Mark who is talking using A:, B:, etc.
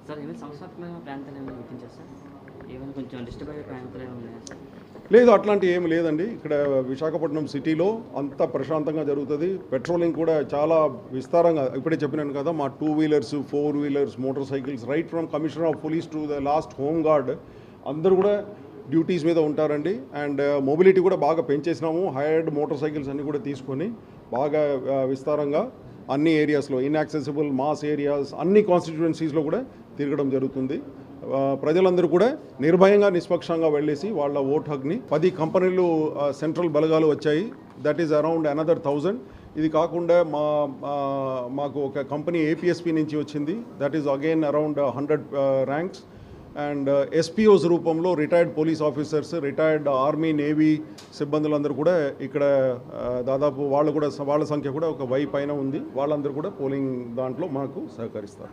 A: Sir ఏమైనా సంస్థాత్మక ప్రాంతాలు ఏమైనా గుర్తించారు సార్? ఏమైనా కొంచెం డిస్టర్బ్ అయ్యే ప్రాంతాలు ఏమైనా ఉన్నాయా సార్?
B: లేదు, అట్లాంటి ఏమి లేదండి. ఇక్కడ విశాఖపట్నం సిటీలో అంత ప్రశాంతంగా జరుగుతుంది. పెట్రోలింగ్ కూడా చాలా విస్తారంగా, ఇప్పుడే చెప్పినాను కదా, మా 2 wheelers 4 wheelers motor cycles right from commissioner of police to the last home guard అందరూ కూడా డ్యూటీస్ మీద ఉంటారండి. అండ్ మొబిలిటీ కూడా బాగా పెంచేసినాము. హైర్డ్ మోటార్ సైకిల్స్ అన్నీ కూడా తీసుకొని బాగా విస్తారంగా అన్ని ఏరియాస్లో, ఇన్యాక్సెసిబుల్ మాస్ ఏరియాస్ అన్ని కాన్స్టిట్యుయెన్సీస్లో కూడా తిరగడం జరుగుతుంది. ప్రజలందరూ కూడా నిర్భయంగా నిష్పక్షంగా వెళ్ళేసి వాళ్ళ ఓట్ హక్ని 10 కంపెనీలు సెంట్రల్ బలగాలు వచ్చాయి. That is around another 1000. ఇది కాకుండా మాకు ఒక కంపెనీ ఏపీఎస్పీ నుంచి వచ్చింది. That is again around 100 ranks. And SPOs రూపంలో retired police officers, retired army navy సిబ్బందులందరూ కూడా ఇక్కడ దాదాపు వాళ్ళ సంఖ్య కూడా ఒక 1000 పైన ఉంది. వాళ్ళందరూ కూడా పోలింగ్ దాంట్లో మాకు సహకరిస్తారు.